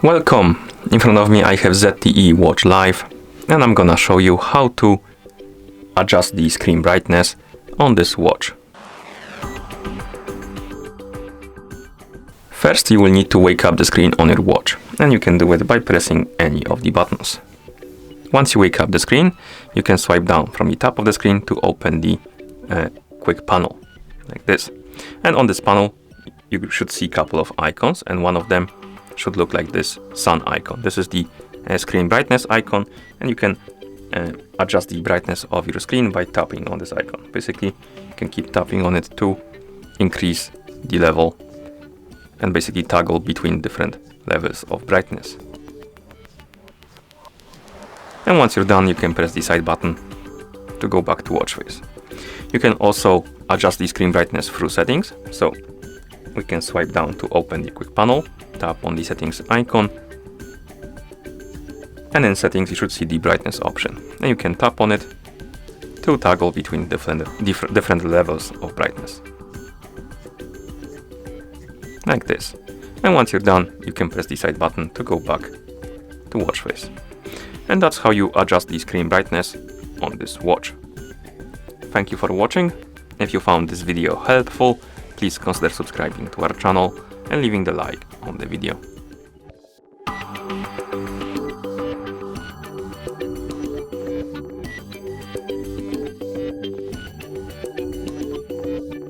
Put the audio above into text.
Welcome! In front of me I have ZTE Watch Live and I'm gonna show you how to adjust the screen brightness on this watch. First you will need to wake up the screen on your watch, and you can do it by pressing any of the buttons. Once you wake up the screen, you can swipe down from the top of the screen to open the quick panel, like this. And on this panel you should see a couple of icons, and one of them should look like this sun icon. This is the screen brightness icon, and you can adjust the brightness of your screen by tapping on this icon. Basically, you can keep tapping on it to increase the level and basically toggle between different levels of brightness. And once you're done, you can press the side button to go back to watch face. You can also adjust the screen brightness through settings. So we can swipe down to open the quick panel, tap on the settings icon, and in settings you should see the brightness option, and you can tap on it to toggle between different levels of brightness, like this. And once you're done, you can press the side button to go back to watch face. And that's how you adjust the screen brightness on this watch. Thank you for watching. If you found this video helpful, please consider subscribing to our channel and leaving the like on the video.